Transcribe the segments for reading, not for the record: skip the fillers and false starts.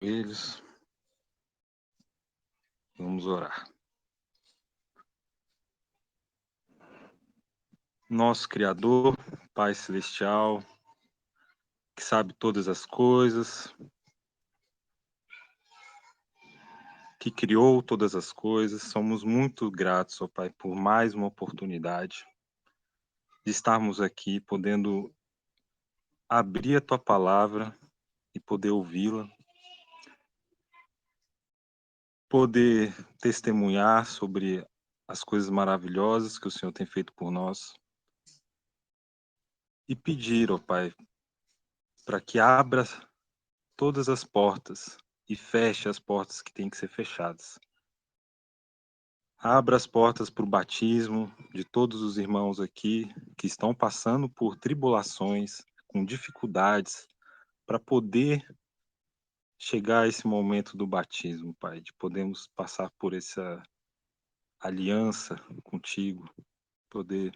Eles, vamos orar. Nosso Criador, Pai Celestial, que sabe todas as coisas, que criou todas as coisas, somos muito gratos, ó Pai, por mais uma oportunidade de estarmos aqui, podendo abrir a Tua Palavra e poder ouvi-la, poder testemunhar sobre as coisas maravilhosas que o Senhor tem feito por nós e pedir, ó Pai, para que abra todas as portas e feche as portas que têm que ser fechadas. Abra as portas para o batismo de todos os irmãos aqui que estão passando por tribulações, com dificuldades, para poder chegar a esse momento do batismo, Pai, de podermos passar por essa aliança contigo, poder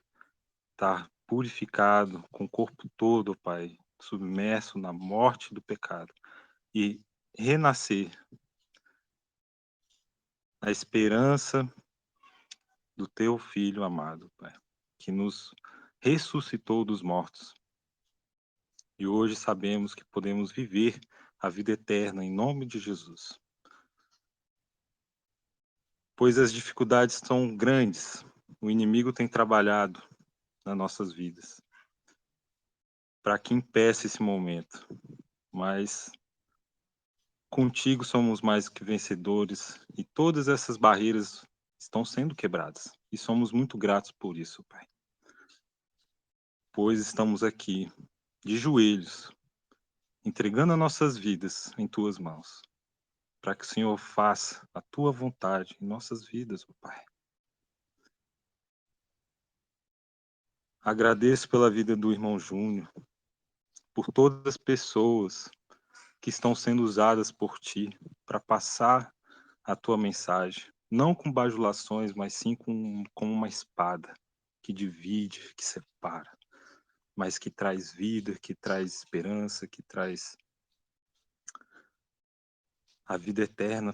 estar purificado com o corpo todo, Pai, submerso na morte do pecado e renascer na esperança do Teu Filho amado, Pai, que nos ressuscitou dos mortos. E hoje sabemos que podemos viver a vida eterna em nome de Jesus. Pois as dificuldades são grandes, o inimigo tem trabalhado nas nossas vidas para que impeça esse momento, mas contigo somos mais que vencedores e todas essas barreiras estão sendo quebradas e somos muito gratos por isso, Pai. Pois estamos aqui de joelhos, entregando as nossas vidas em Tuas mãos, para que o Senhor faça a Tua vontade em nossas vidas, ó Pai. Agradeço pela vida do irmão Júnior, por todas as pessoas que estão sendo usadas por Ti para passar a Tua mensagem, não com bajulações, mas sim com uma espada que divide, que separa, mas que traz vida, que traz esperança, que traz a vida eterna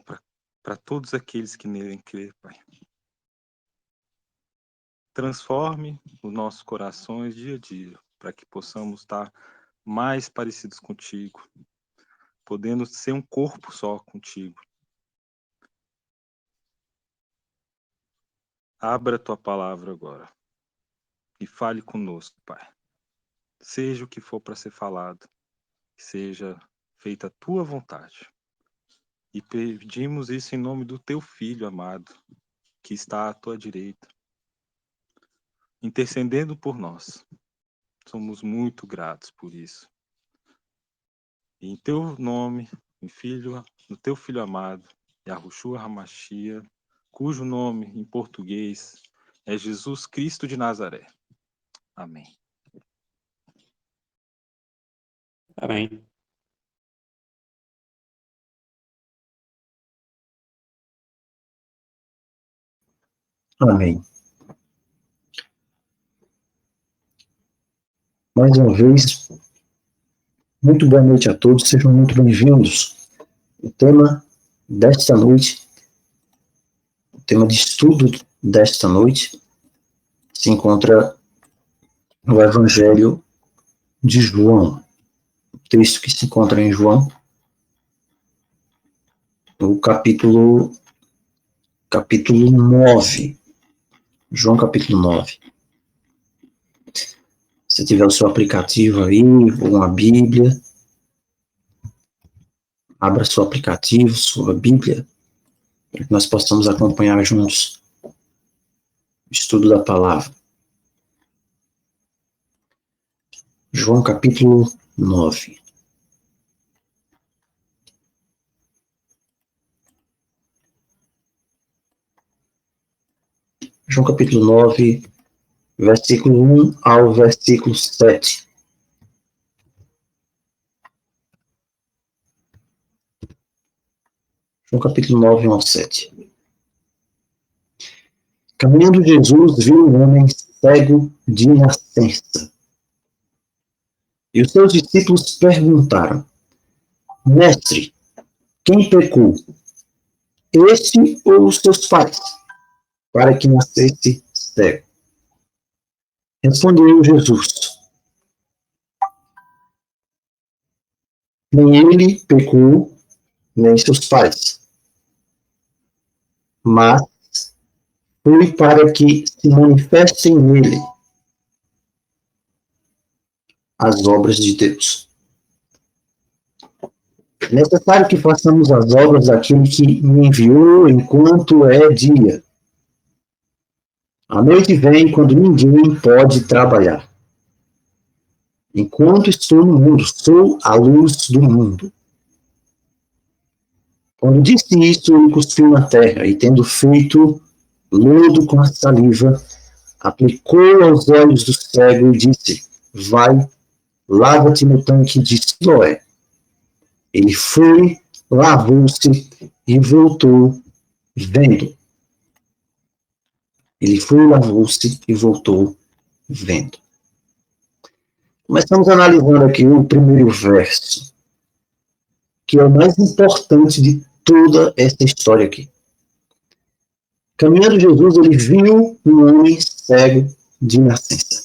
para todos aqueles que nele crêem, Pai. Transforme os nossos corações dia a dia, para que possamos estar mais parecidos contigo, podendo ser um corpo só contigo. Abra a tua palavra agora e fale conosco, Pai. Seja o que for para ser falado, seja feita a tua vontade. E pedimos isso em nome do teu Filho amado, que está à tua direita, intercedendo por nós. Somos muito gratos por isso. E em teu nome, no teu Filho amado, Yahushua Hamashia, cujo nome em português é Jesus Cristo de Nazaré. Amém. Amém. Amém. Mais uma vez, muito boa noite a todos, sejam muito bem-vindos. O tema desta noite, o tema de estudo desta noite, se encontra no Evangelho de João, o texto que se encontra em João, no capítulo 9. João capítulo 9. Se tiver o seu aplicativo aí, ou uma Bíblia, abra seu aplicativo, sua Bíblia, para que nós possamos acompanhar juntos o estudo da palavra. João capítulo 9. João capítulo 9, versículo 1 ao versículo 7. João capítulo 9, 1 ao 7. Caminhando Jesus viu um homem cego de nascença. E os seus discípulos perguntaram: Mestre, Quem pecou? Este ou os seus pais? Para que nascesse cego. Respondeu Jesus. Nem ele pecou, nem seus pais. Mas foi para que se manifestem nele as obras de Deus. É necessário que façamos as obras daquele que me enviou enquanto é dia. A noite vem quando ninguém pode trabalhar. Enquanto estou no mundo, sou a luz do mundo. Quando disse isso, ele cuspiu na terra e, tendo feito lodo com a saliva, aplicou aos olhos do cego e disse: vai, lava-te no tanque de Siloé. Ele foi, lavou-se e voltou vendo. Ele foi, lavou-se e voltou vendo. Começamos analisando aqui o primeiro verso, que é o mais importante de toda essa história aqui. Caminhando Jesus, ele viu um homem cego de nascença.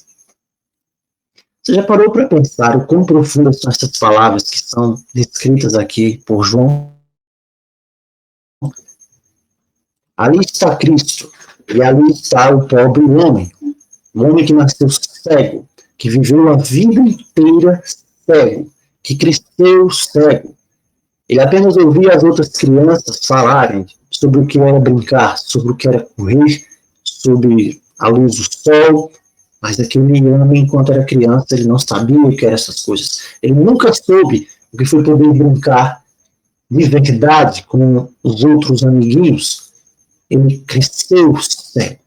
Você já parou para pensar o quão profundas são essas palavras que são descritas aqui por João? Ali está Cristo, e ali está o pobre homem, o homem que nasceu cego, que viveu a vida inteira cego, que cresceu cego. Ele apenas ouvia as outras crianças falarem sobre o que era brincar, sobre o que era correr, sobre a luz do sol, mas aquele homem, enquanto era criança, ele não sabia o que eram essas coisas. Ele nunca soube o que foi poder brincar de verdade com os outros amiguinhos. Ele cresceu cego.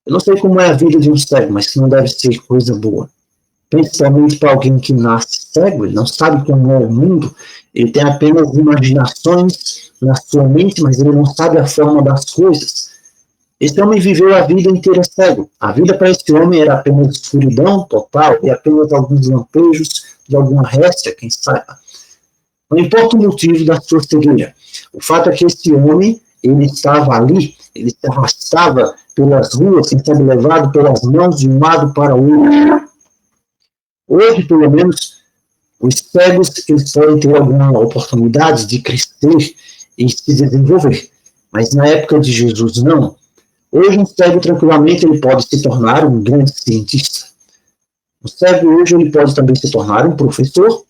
Eu não sei como é a vida de um cego, mas que não deve ser coisa boa. Principalmente para alguém que nasce cego, ele não sabe como é o mundo, ele tem apenas imaginações na sua mente, mas ele não sabe a forma das coisas. Esse homem viveu a vida inteira cego. A vida para esse homem era apenas escuridão total e apenas alguns lampejos de alguma réstia, quem saiba. Não importa o motivo da sua cegueira. O fato é que esse homem, ele estava ali, ele se arrastava pelas ruas, sendo levado pelas mãos de um lado para o outro. Hoje, pelo menos, os cegos eles podem ter alguma oportunidade de crescer e se desenvolver. Mas na época de Jesus, não. Hoje, um cego, tranquilamente, ele pode se tornar um grande cientista. O cego, hoje, ele pode também se tornar um professor.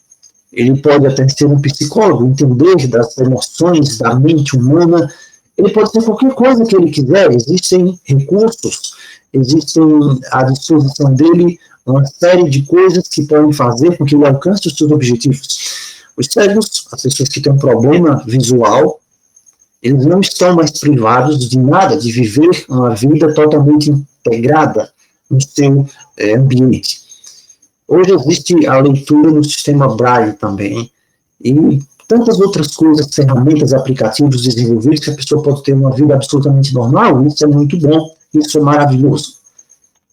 Ele pode até ser um psicólogo, entender das emoções da mente humana. Ele pode ser qualquer coisa que ele quiser. Existem recursos, existem à disposição dele uma série de coisas que podem fazer com que ele alcance os seus objetivos. Os cegos, as pessoas que têm um problema visual, eles não estão mais privados de nada, de viver uma vida totalmente integrada no seu ambiente. Hoje existe a leitura no sistema Braille também, e tantas outras coisas, ferramentas, aplicativos desenvolvidos, que a pessoa pode ter uma vida absolutamente normal, isso é muito bom, isso é maravilhoso.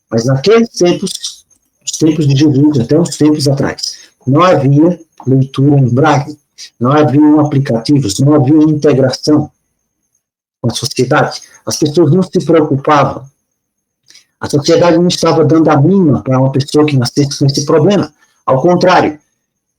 Mas naqueles tempos, os tempos de Jesus, até uns tempos atrás, não havia leitura em Braille, não havia aplicativos, não havia integração com a sociedade. As pessoas não se preocupavam. A sociedade não estava dando a mínima para uma pessoa que nascesse com esse problema. Ao contrário,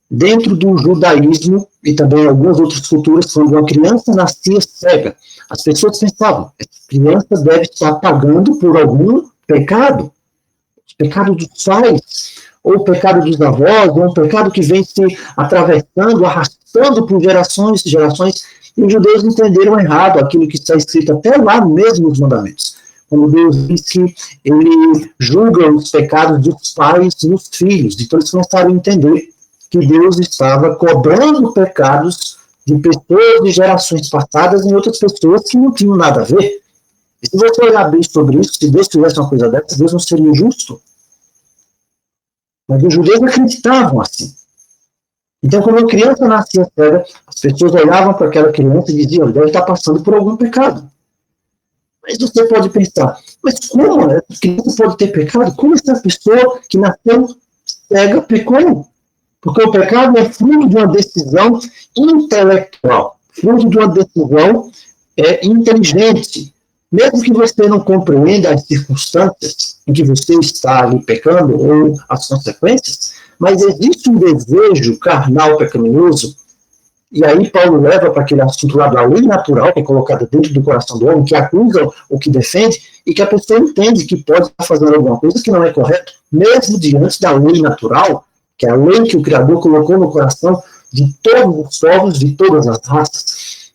dentro do judaísmo e também algumas outras culturas, quando uma criança nascia cega, as pessoas pensavam, essa criança deve estar pagando por algum pecado. O pecado dos pais, ou o pecado dos avós, ou um pecado que vem se atravessando, arrastando por gerações e gerações. E os judeus entenderam errado aquilo que está escrito até lá mesmo nos mandamentos. Quando Deus diz que ele julga os pecados dos pais nos filhos. Então eles começaram a entender que Deus estava cobrando pecados de pessoas de gerações passadas em outras pessoas que não tinham nada a ver. E se você olhar bem sobre isso, se Deus fizesse uma coisa dessa, Deus não seria justo. Mas os judeus acreditavam assim. Então, quando a criança nascia cega, as pessoas olhavam para aquela criança e diziam, ele deve estar passando por algum pecado. Mas você pode pensar, mas como essa criança pode ter pecado? Como essa pessoa que nasceu cega pecou? Porque o pecado é fruto de uma decisão intelectual. fruto de uma decisão inteligente. Mesmo que você não compreenda as circunstâncias em que você está ali pecando ou as consequências, mas existe um desejo carnal pecaminoso, e aí Paulo leva para aquele assunto lá da lei natural, que é colocada dentro do coração do homem, que acusa o que defende, e que a pessoa entende que pode estar fazendo alguma coisa que não é correto, mesmo diante da lei natural, que é a lei que o Criador colocou no coração de todos os povos, de todas as raças.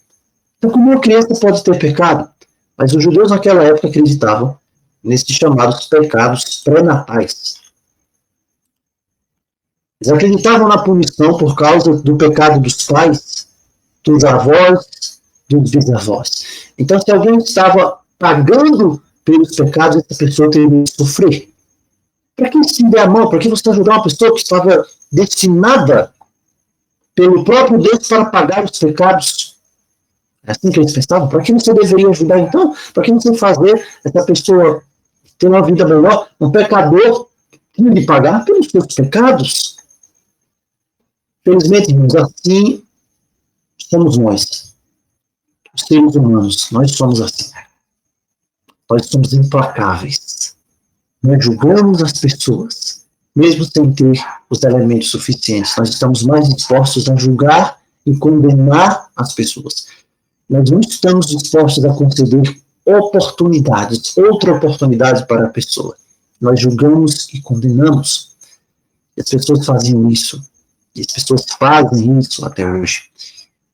Então, como uma criança pode ter pecado? Mas os judeus naquela época acreditavam nesses chamados pecados pré-natais. Eles acreditavam na punição por causa do pecado dos pais, dos avós, dos bisavós. Então, se alguém estava pagando pelos pecados, essa pessoa teria que sofrer. Para que estender a mão? Para que você ajudar uma pessoa que estava destinada pelo próprio Deus para pagar os pecados? É assim que eles pensavam. Para que você deveria ajudar, então? Para que você fazer essa pessoa ter uma vida melhor? Um pecador tem de pagar pelos seus pecados? Felizmente, irmãos, assim somos nós, os seres humanos. Nós somos assim. Nós somos implacáveis. Nós julgamos as pessoas, mesmo sem ter os elementos suficientes. Nós estamos mais dispostos a julgar e condenar as pessoas. Nós não estamos dispostos a conceder oportunidades, outra oportunidade para a pessoa. Nós julgamos e condenamos. E as pessoas fazem isso. E as pessoas fazem isso até hoje.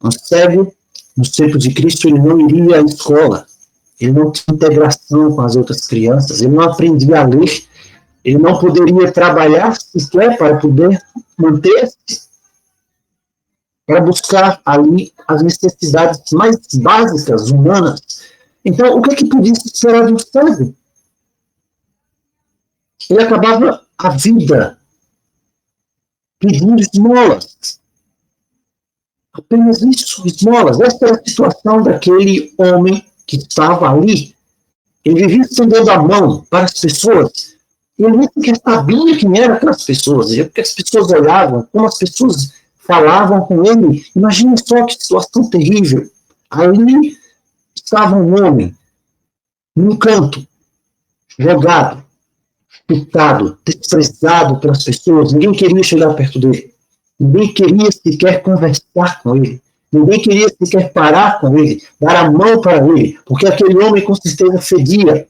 Um cego, nos tempos de Cristo, ele não iria à escola. Ele não tinha integração com as outras crianças. Ele não aprendia a ler. Ele não poderia trabalhar sequer para poder manter-se, para buscar ali as necessidades mais básicas, humanas. Então, o que podia se esperar de um cego? Ele acabava a vida pedindo esmolas. Apenas isso, esmolas. Essa era a situação daquele homem que estava ali. Ele vivia estendendo a mão para as pessoas. Ele nem sequer sabia quem eram aquelas pessoas, porque as pessoas olhavam, como as pessoas falavam com ele. Imagine só que situação terrível. Ali estava um homem, num canto, jogado, chutado, desprezado pelas pessoas. Ninguém queria chegar perto dele. Ninguém queria sequer conversar com ele. Ninguém queria sequer parar com ele, dar a mão para ele, porque aquele homem com certeza fedia.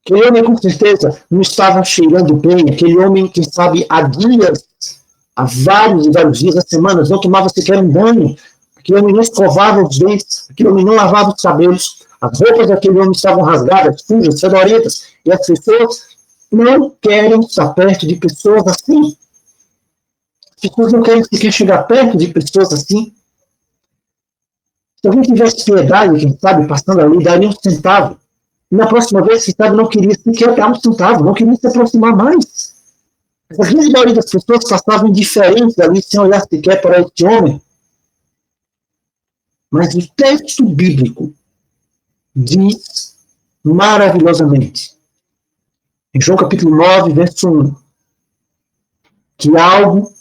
Aquele homem com certeza não estava cheirando bem. Aquele homem, quem sabe, há dias, há vários e vários dias, há semanas, não tomava sequer um banho. Aquele homem não escovava os dentes. Aquele homem não lavava os cabelos. As roupas daquele homem estavam rasgadas, sujas, fedorentas. E as pessoas não querem estar perto de pessoas assim. As pessoas não querem sequer chegar perto de pessoas assim. Se alguém tivesse piedade, quem sabe, passando ali, daria um centavo. E na próxima vez, quem sabe, não queria sequer dar um centavo, não queria se aproximar mais. A grande maioria das pessoas passavam indiferentes ali, sem olhar sequer para este homem. Mas o texto bíblico diz maravilhosamente, em João capítulo 9, verso 1, que algo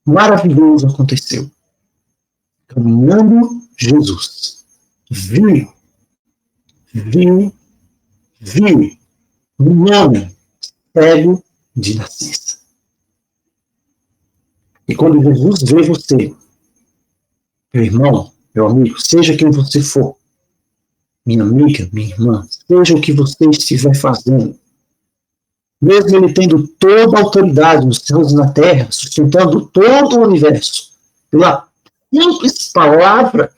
maravilhoso aconteceu. Caminhando Jesus, viu um homem cego de nascença. E quando Jesus vê você, meu irmão, meu amigo, seja quem você for, minha amiga, minha irmã, seja o que você estiver fazendo, mesmo ele tendo toda a autoridade nos céus e na terra, sustentando todo o universo, pela simples palavra,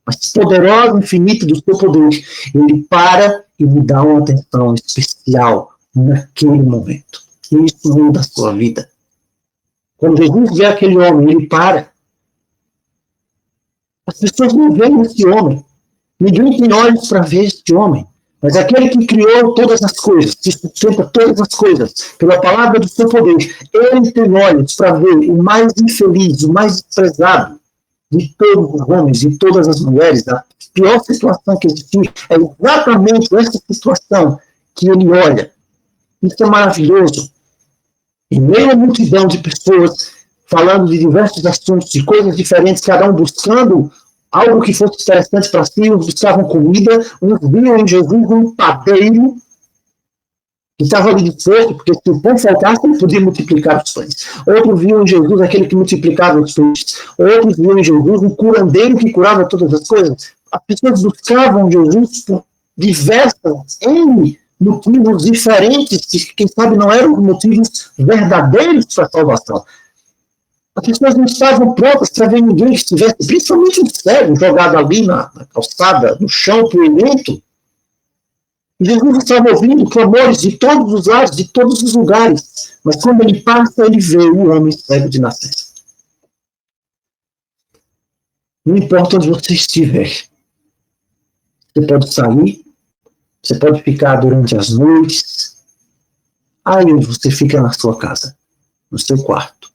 mas poderosa, infinita do seu poder, ele para e me dá uma atenção especial naquele momento. Isso muda a sua vida. Quando Jesus vê aquele homem, ele para. As pessoas não veem esse homem. Ninguém tem olhos para ver esse homem. Mas aquele que criou todas as coisas, que sustenta todas as coisas, pela palavra do seu poder, ele tem olhos para ver o mais infeliz, o mais desprezado de todos os homens, de todas as mulheres. A pior situação que existe é exatamente essa situação que ele olha. Isso é maravilhoso. Em meio à multidão de pessoas, falando de diversos assuntos, de coisas diferentes, cada um buscando algo que fosse interessante para si. Uns buscavam comida, uns viam em Jesus um padeiro que estava ali de força, porque se o pão faltasse, ele podia multiplicar os pães. Outros viam em Jesus aquele que multiplicava os pães. Outros viam em Jesus um curandeiro que curava todas as coisas. As pessoas buscavam Jesus por diversas motivos diferentes, que quem sabe não eram motivos verdadeiros para a salvação. As pessoas não estavam prontas para ver ninguém que estivesse, principalmente um cego, jogado ali na calçada, no chão, poeirento. Jesus estava ouvindo clamores de todos os lados, de todos os lugares. Mas quando ele passa, ele vê o homem cego de nascença. Não importa onde você estiver. Você pode sair, você pode ficar durante as noites. Aí onde você fica na sua casa, no seu quarto,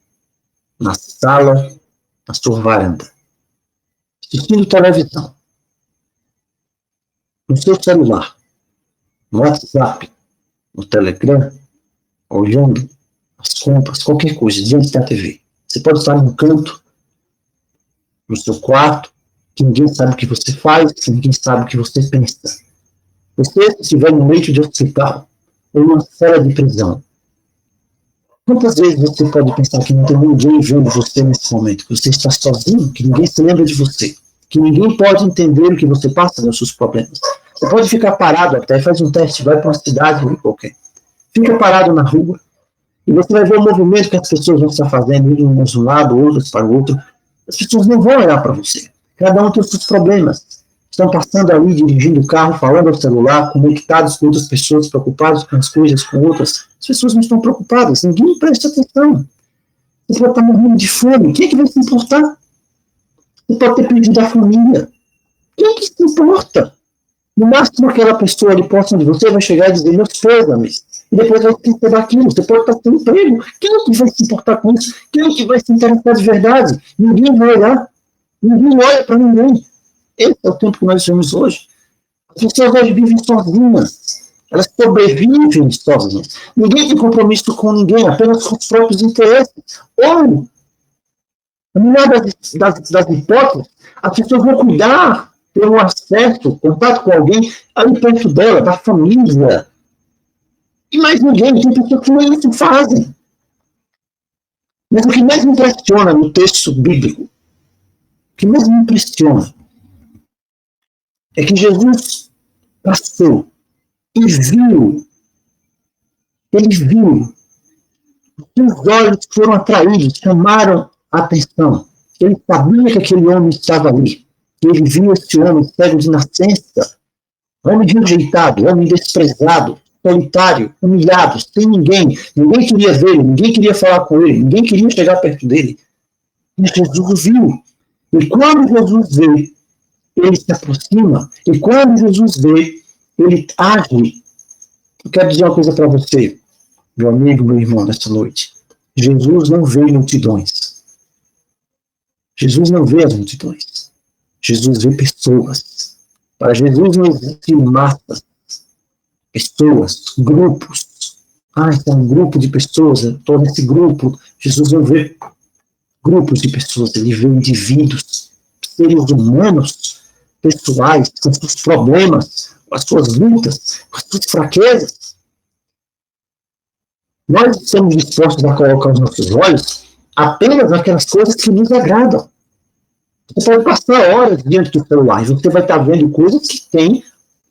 na sala, na sua varanda, assistindo televisão, no seu celular, no WhatsApp, no Telegram, olhando as compras, qualquer coisa, diante da TV. Você pode estar num canto, no seu quarto, que ninguém sabe o que você faz, que ninguém sabe o que você pensa. Você estiver no leito de hospital, ou numa cela de prisão, quantas vezes você pode pensar que não tem ninguém vendo você nesse momento, que você está sozinho, que ninguém se lembra de você, que ninguém pode entender o que você passa nos seus problemas? Você pode ficar parado até, faz um teste, vai para uma cidade qualquer. Fica parado na rua e você vai ver o movimento que as pessoas vão estar fazendo, uns de um lado, outros para o outro. As pessoas não vão olhar para você. Cada um tem os seus problemas. Estão passando ali, dirigindo o carro, falando ao celular, conectados com outras pessoas, preocupados com as coisas, com outras. As pessoas não estão preocupadas, ninguém presta atenção. Você pode estar morrendo de fome, quem é que vai se importar? Você pode ter perdido a família. Quem é que se importa? No máximo, aquela pessoa ali próxima de você vai chegar e dizer meus pêsames. E depois vai esquecer daquilo. Você pode estar sem emprego. Quem é que vai se importar com isso? Quem é que vai se interessar de verdade? Ninguém vai olhar. Ninguém olha para ninguém. Esse é o tempo que nós vivemos hoje. As pessoas hoje vivem sozinhas. Elas sobrevivem sozinhas. Ninguém tem compromisso com ninguém, apenas com os próprios interesses. Ou, na melhor das hipóteses, as pessoas vão cuidar, ter um acesso, contato com alguém ali perto dela, da família. E mais ninguém, tem pessoas que nem isso fazem. Mas o que mais me impressiona no texto bíblico, o que mais me impressiona, é que Jesus passou e viu, ele viu, os olhos foram atraídos, chamaram a atenção. Ele sabia que aquele homem estava ali. Ele viu esse homem cego de nascença, homem rejeitado, homem desprezado, solitário, humilhado, sem ninguém. Ninguém queria vê-lo, ninguém queria falar com ele, ninguém queria chegar perto dele. E Jesus viu. E quando Jesus vê, ele se aproxima. E quando Jesus vê, ele age. Eu quero dizer uma coisa para você, meu amigo, meu irmão, nesta noite. Jesus não vê multidões. Jesus não vê as multidões. Jesus vê pessoas. Para Jesus não existem massas, pessoas, grupos. Esse é um grupo de pessoas, todo esse grupo. Jesus não vê grupos de pessoas, ele vê indivíduos, seres humanos, pessoais, com seus problemas, com as suas lutas, com as suas fraquezas. Nós estamos dispostos a colocar os nossos olhos apenas naquelas coisas que nos agradam. Você pode passar horas diante do celular e você vai estar vendo coisas que têm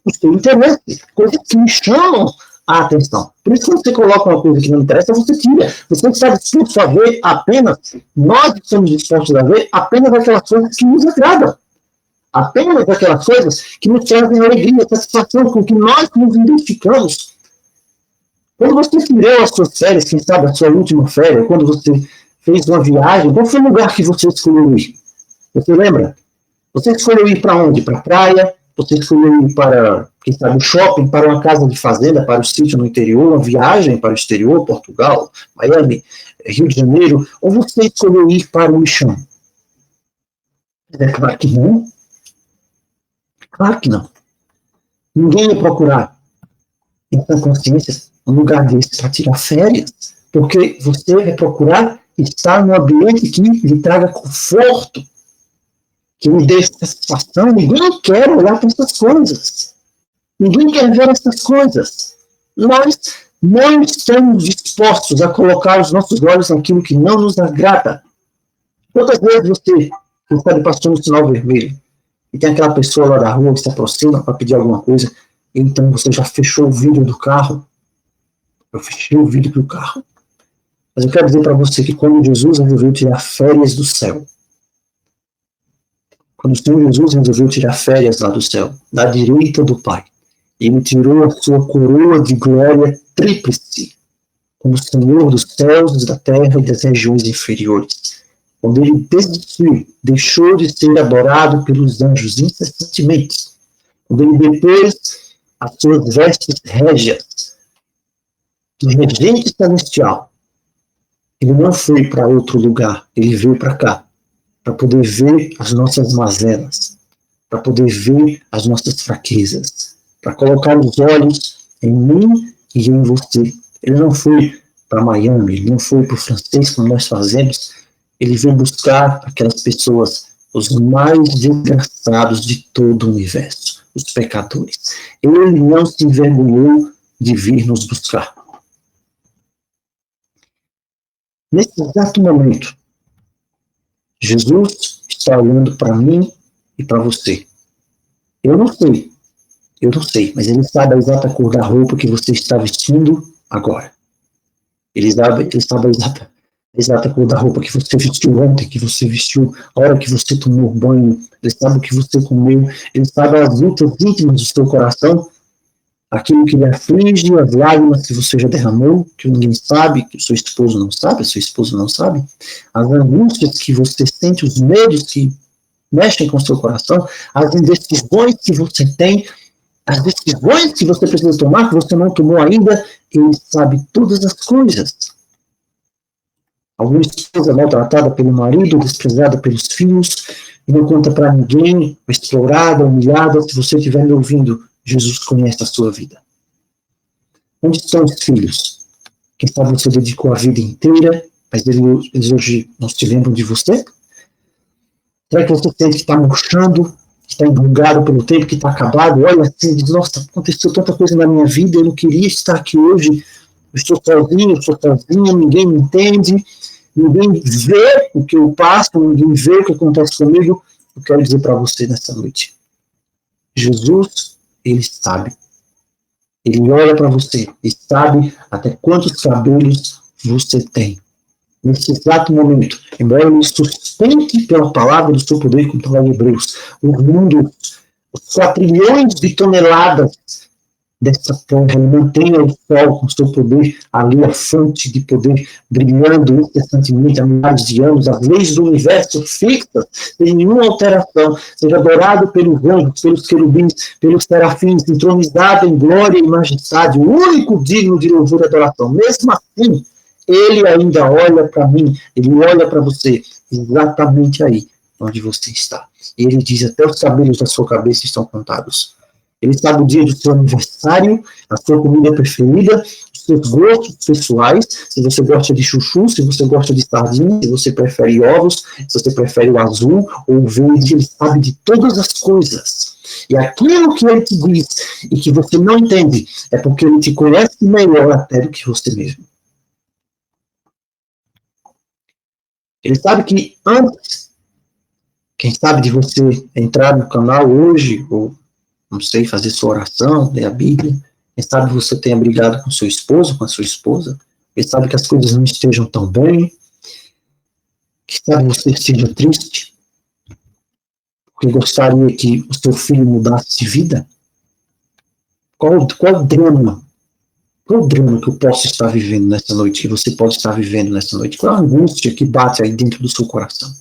o seu interesse, coisas que me chamam a atenção. Por isso, quando você coloca uma coisa que não interessa, você tira. Você está disposto a ver apenas, nós estamos dispostos a ver apenas aquelas coisas que nos agradam. Apenas aquelas coisas que nos trazem alegria, satisfação, com que nós nos identificamos. Quando você tirou as suas férias, quem sabe a sua última férias, quando você fez uma viagem, qual foi o lugar que você escolheu ir? Você lembra? Você escolheu ir para onde? Para a praia? Você escolheu ir para, quem sabe, o shopping, para uma casa de fazenda, para o sítio no interior, uma viagem para o exterior, Portugal, Miami, Rio de Janeiro? Ou você escolheu ir para o lixão? É claro que não. Claro que não. Ninguém ia procurar, em sua consciência, um lugar desse para tirar férias, porque você vai procurar estar num ambiente que lhe traga conforto, que lhe dê satisfação. Ninguém quer olhar para essas coisas. Ninguém quer ver essas coisas. Nós não estamos dispostos a colocar os nossos olhos naquilo que não nos agrada. Quantas vezes você recebe passando no sinal vermelho e tem aquela pessoa lá da rua que se aproxima para pedir alguma coisa, então você já fechou o vidro do carro? Eu fechei o vidro do carro. Mas eu quero dizer para você que quando Jesus resolveu tirar férias do céu, quando o Senhor Jesus resolveu tirar férias lá do céu, da direita do Pai, ele tirou a sua coroa de glória tríplice, como Senhor dos céus, da terra e das regiões inferiores. Quando ele desistiu, deixou de ser adorado pelos anjos incessantemente. Quando ele depois as suas vestes régias de regente celestial, ele não foi para outro lugar, ele veio para cá, para poder ver as nossas mazelas, para poder ver as nossas fraquezas, para colocar os olhos em mim e em você. Ele não foi para Miami, ele não foi para o francês, como nós fazemos. Ele veio buscar aquelas pessoas, os mais desgraçados de todo o universo, os pecadores. Ele não se envergonhou de vir nos buscar. Nesse exato momento, Jesus está olhando para mim e para você. Eu não sei, mas ele sabe a exata cor da roupa que você está vestindo agora. Ele sabe a exata cor da roupa que você vestiu ontem, que você vestiu a hora que você tomou banho. Ele sabe o que você comeu. Ele sabe as lutas íntimas do seu coração, aquilo que lhe aflige, as lágrimas que você já derramou, que ninguém sabe, que o seu esposo não sabe, a sua esposa não sabe, as angústias que você sente, os medos que mexem com o seu coração, as indecisões que você tem, as decisões que você precisa tomar, que você não tomou ainda. Ele sabe todas as coisas. Alguma esposa maltratada pelo marido, desprezada pelos filhos, e não conta para ninguém, explorada, humilhada. Se você estiver me ouvindo, Jesus conhece a sua vida. Onde estão os filhos? Quem sabe você dedicou a vida inteira, mas eles hoje não se lembram de você? Será que você sente que está murchando, que está enrugado pelo tempo, que está acabado? Olha assim, diz, nossa, aconteceu tanta coisa na minha vida, eu não queria estar aqui hoje, eu estou sozinho, eu estou sozinha, ninguém me entende, ninguém vê o que eu passo, ninguém vê o que acontece comigo. Eu quero dizer para você nessa noite, Jesus, ele sabe. Ele olha para você e sabe até quantos cabelos você tem. Nesse exato momento, embora ele sustente pela palavra do seu poder, como fala em Hebreus, o mundo, os 4 trilhões de toneladas dessa terra, ele mantém o sol com o seu poder, ali a fonte de poder brilhando incessantemente há milhares de anos, as leis do universo fixas, sem nenhuma alteração, seja adorado pelos anjos, pelos querubins, pelos serafins, entronizado em glória e majestade, o único digno de louvor e adoração. Mesmo assim, ele ainda olha para mim, ele olha para você, exatamente aí onde você está. E ele diz, até os cabelos da sua cabeça estão contados. Ele sabe o dia do seu aniversário, a sua comida preferida, os seus gostos pessoais, se você gosta de chuchu, se você gosta de sardinha, se você prefere ovos, se você prefere o azul ou o verde, ele sabe de todas as coisas. E aquilo que ele te diz e que você não entende, é porque ele te conhece melhor até do que você mesmo. Ele sabe que antes, quem sabe de você entrar no canal hoje, ou não sei, fazer sua oração, ler a Bíblia, quem sabe você tenha brigado com seu esposo, com a sua esposa, quem sabe que as coisas não estejam tão bem, quem sabe você esteja triste, porque gostaria que o seu filho mudasse de vida. Qual o drama? Qual o drama que eu posso estar vivendo nessa noite, que você pode estar vivendo nessa noite? Qual a angústia que bate aí dentro do seu coração?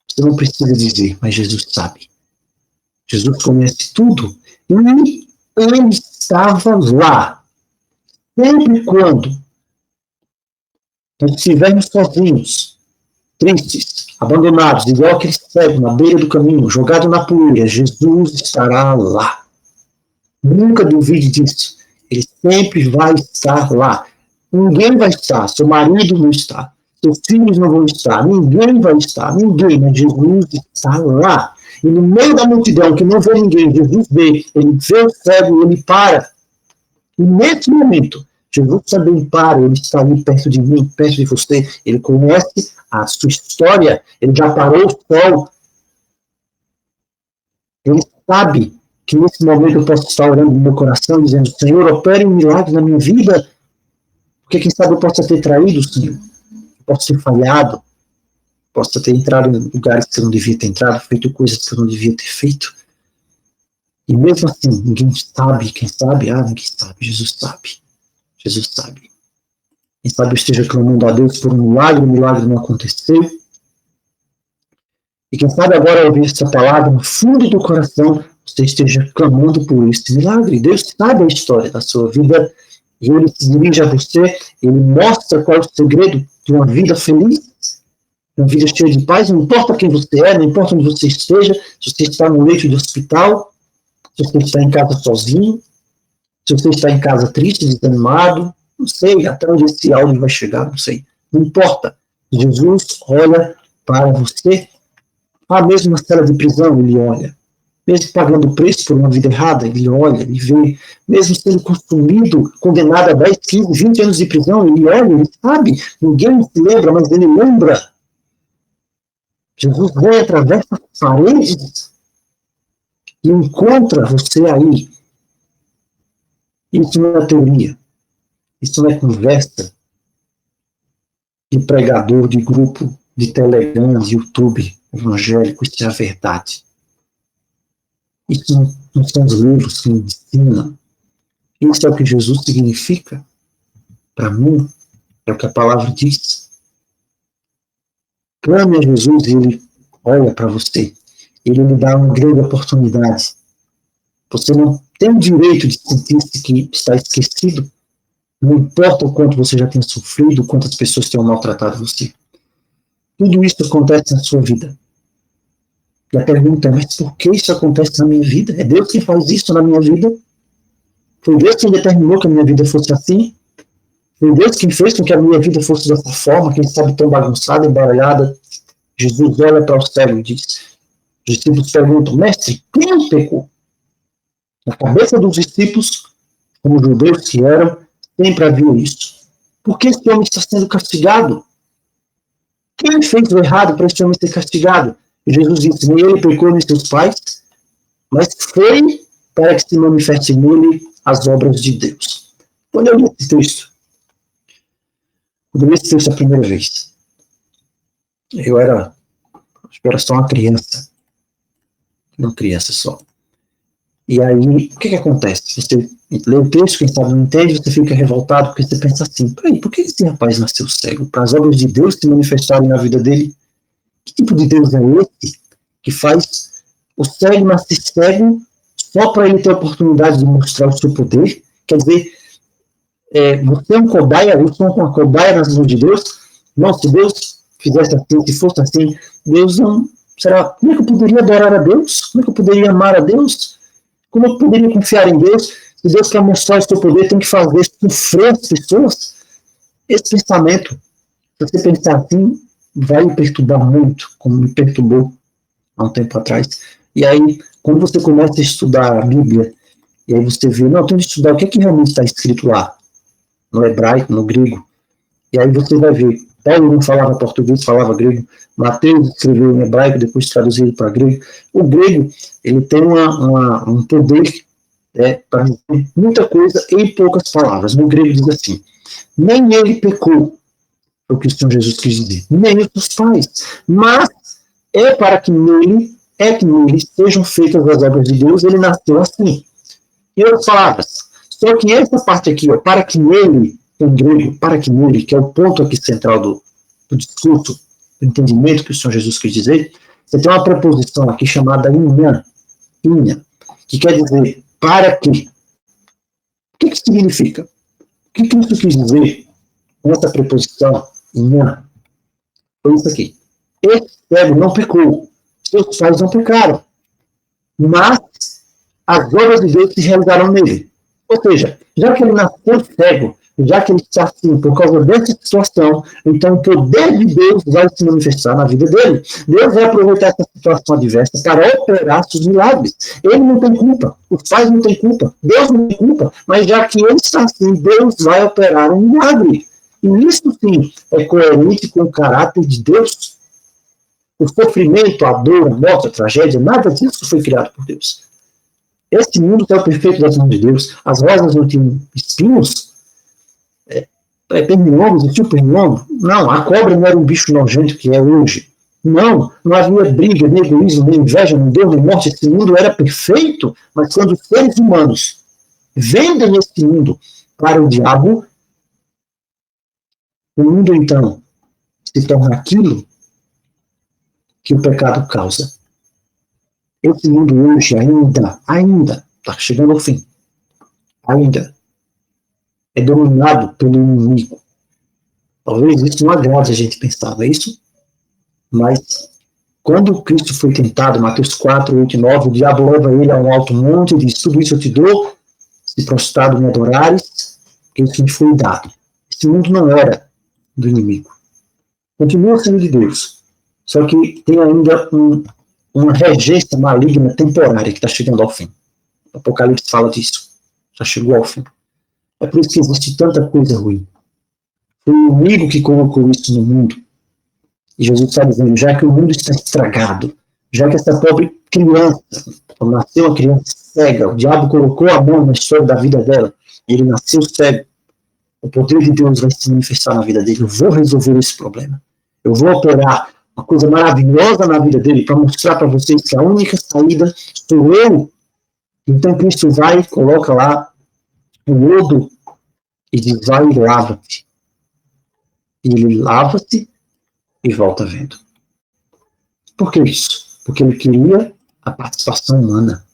Você não precisa dizer, mas Jesus sabe. Jesus conhece tudo. E ele estava lá. Sempre quando nós estivermos sozinhos, tristes, abandonados, igual aquele cego na beira do caminho, jogado na poeira, Jesus estará lá. Nunca duvide disso. Ele sempre vai estar lá. Ninguém vai estar, seu marido não está, seus filhos não vão estar, ninguém vai estar, ninguém, mas Jesus está lá. E no meio da multidão, que não vê ninguém, Jesus vê, ele vê o cego e ele para. E nesse momento, Jesus também para, ele está ali perto de mim, perto de você, ele conhece a sua história, ele já parou o sol. Ele sabe que nesse momento eu posso estar orando no meu coração, dizendo, Senhor, opere um milagre na minha vida, porque quem sabe eu possa ter traído, Senhor, eu posso ter falhado, posso ter entrado em lugares que eu não devia ter entrado, feito coisas que eu não devia ter feito. E mesmo assim, ninguém sabe, quem sabe? Ninguém sabe, Jesus sabe. Jesus sabe. Quem sabe eu esteja clamando a Deus por um milagre, o milagre não aconteceu. E quem sabe agora, ao ouvir essa palavra, no fundo do coração, você esteja clamando por esse milagre. Deus sabe a história da sua vida, e Ele se dirige a você, Ele mostra qual é o segredo de uma vida feliz, de uma vida cheia de paz. Não importa quem você é, não importa onde você esteja, se você está no leito de hospital, se você está em casa sozinho, se você está em casa triste, desanimado, não sei até onde esse áudio vai chegar, não sei. Não importa. Jesus olha para você. Mesmo na cela de prisão, ele olha. Mesmo pagando o preço por uma vida errada, ele olha, ele vê. Mesmo sendo consumido, condenado a 10, 15, 20 anos de prisão, ele olha, ele sabe. Ninguém se lembra, mas ele lembra. Jesus vem, atravessa as paredes e encontra você aí. Isso não é teoria. Isso não é conversa de pregador de grupo de Telegram, de YouTube evangélico. Isso é a verdade. Isso não são os livros que me ensinam. Isso é o que Jesus significa para mim. É o que a palavra diz. Clame a Jesus e Ele olha para você. Ele lhe dá uma grande oportunidade. Você não tem o direito de sentir-se que está esquecido. Não importa o quanto você já tenha sofrido, quantas pessoas tenham maltratado você. Tudo isso acontece na sua vida. E a pergunta é, mas por que isso acontece na minha vida? É Deus que faz isso na minha vida? Foi Deus quem determinou que a minha vida fosse assim? Foi Deus quem fez com que a minha vida fosse dessa forma, quem sabe tão bagunçada, embaralhada? Jesus olha para o céu e diz, os discípulos perguntam, mestre, quem pecou? Na cabeça dos discípulos, como judeus que eram, sempre havia isso. Por que esse homem está sendo castigado? Quem fez o errado para esse homem ser castigado? E Jesus disse, nem ele pecou nem seus pais, mas foi para que se manifeste nele as obras de Deus. Quando eu li esse texto, a primeira vez, eu era só uma criança só. E aí, o que acontece? Você lê o texto, quem sabe não entende, você fica revoltado, porque você pensa assim, peraí, por que esse rapaz nasceu cego? Para as obras de Deus se manifestarem na vida dele? Que tipo de Deus é esse que faz o cego nascer cego só para ele ter a oportunidade de mostrar o seu poder? Quer dizer, você é um cobaia, eu sou uma cobaia nas mãos de Deus? Não, se Deus fizesse assim, se fosse assim, Deus não... Como é que eu poderia adorar a Deus? Como é que eu poderia amar a Deus? Como eu poderia confiar em Deus? Se Deus quer mostrar o seu poder, tem que fazer sofrer as pessoas? Esse pensamento, se você pensar assim, vai me perturbar muito, como me perturbou há um tempo atrás. E aí, quando você começa a estudar a Bíblia, e aí você vê, não, tem que estudar o que é que realmente está escrito lá, no hebraico, no grego. E aí você vai ver, Paulo não falava português, falava grego, Mateus escreveu em hebraico, depois traduzido para grego. O grego, ele tem um poder para dizer muita coisa em poucas palavras. No grego diz assim, nem ele pecou, o que o Senhor Jesus quis dizer, nem os seus pais, mas é para que nele sejam feitas as obras de Deus, ele nasceu assim. Em outras palavras, só que essa parte aqui, para que nele, em grego, para que nele, que é o ponto aqui central do discurso, do entendimento que o Senhor Jesus quis dizer, você tem uma preposição aqui chamada inha, que quer dizer para que. O que significa? O que isso quis dizer com essa preposição inha? Foi isso aqui. Esse cego não pecou, seus pais não pecaram, mas as obras de Deus se realizaram nele. Ou seja, já que ele nasceu cego, Já que ele está assim, por causa dessa situação, então o poder de Deus vai se manifestar na vida dele. Deus vai aproveitar essa situação adversa para operar seus milagres. Ele não tem culpa, os pais não têm culpa, Deus não tem culpa, mas já que ele está assim, Deus vai operar um milagre. E isso sim é coerente com o caráter de Deus. O sofrimento, a dor, a morte, a tragédia, nada disso foi criado por Deus. Esse mundo é o perfeito das mãos de Deus. As rosas não tinham espinhos, pernilongos, existiu pernilongo? Não, a cobra não era um bicho nojento que é hoje. Não havia briga, nem egoísmo, nem inveja, nem dor, nem morte. Esse mundo era perfeito, mas quando os seres humanos vendem esse mundo para o diabo, o mundo então se torna aquilo que o pecado causa. Esse mundo hoje ainda está chegando ao fim. Ainda é dominado pelo inimigo. Talvez isso não agrade a gente pensar nisso, mas quando Cristo foi tentado, Mateus 4, 8 e 9, o diabo leva ele a um alto monte e diz: tudo isso eu te dou, se prostrado me adorares, que isso me foi dado. Esse mundo não era do inimigo. Continua sendo de Deus. Só que tem ainda uma regência maligna temporária que está chegando ao fim. O Apocalipse fala disso. Já chegou ao fim. É por isso que existe tanta coisa ruim. Foi o inimigo que colocou isso no mundo. E Jesus está dizendo, já que o mundo está estragado, já que essa pobre criança, nasceu uma criança cega, o diabo colocou a mão na história da vida dela, e ele nasceu cego, o poder de Deus vai se manifestar na vida dele. Eu vou resolver esse problema. Eu vou operar uma coisa maravilhosa na vida dele para mostrar para vocês que a única saída sou eu. Então Cristo vai e coloca lá o lodo e diz, vai e lava-te. E ele lava-se e volta vendo. Por que isso? Porque ele queria a participação humana.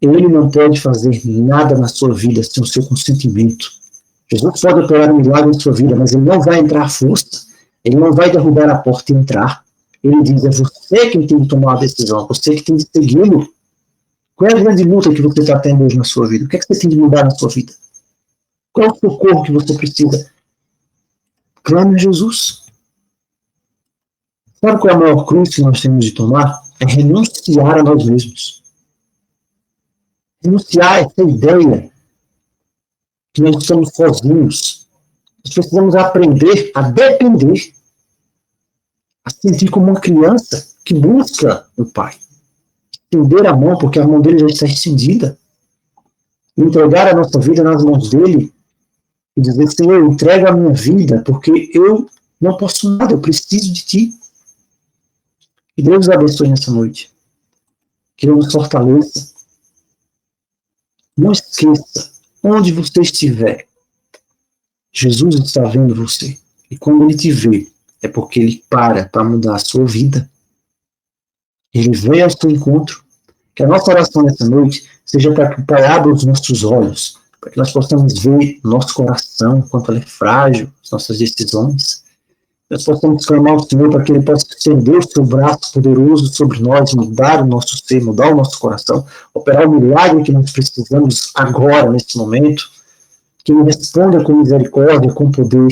Ele não pode fazer nada na sua vida sem o seu consentimento. Jesus pode operar um milagre na sua vida, mas ele não vai entrar à força. Ele não vai derrubar a porta e entrar. Ele diz, é você quem tem que tomar a decisão, você que tem de segui-lo. Qual é a grande luta que você está tendo hoje na sua vida? O que é que você tem de mudar na sua vida? Qual é o socorro que você precisa? Clame a Jesus. Sabe qual é a maior cruz que nós temos de tomar? É renunciar a nós mesmos. Renunciar a essa ideia que nós estamos sozinhos. Nós precisamos aprender a depender, a sentir como uma criança que busca o Pai. Estender a mão, porque a mão dele já está estendida. Entregar a nossa vida nas mãos dele e dizer, Senhor, entrega a minha vida, porque eu não posso nada, eu preciso de ti. Que Deus nos abençoe nessa noite. Que Deus nos fortaleça. Não esqueça, onde você estiver, Jesus está vendo você. E quando ele te vê, é porque ele para mudar a sua vida. Ele veio ao seu encontro. Que a nossa oração nessa noite seja para que o Pai abra os nossos olhos, para que nós possamos ver nosso coração, quanto ele é frágil, as nossas decisões. Nós possamos clamar ao Senhor para que ele possa estender o seu braço poderoso sobre nós, mudar o nosso ser, mudar o nosso coração, operar o milagre que nós precisamos agora, nesse momento. Que ele responda com misericórdia, com poder,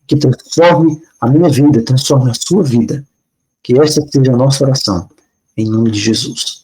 que transforme a minha vida, transforme a sua vida. Que essa seja a nossa oração, em nome de Jesus.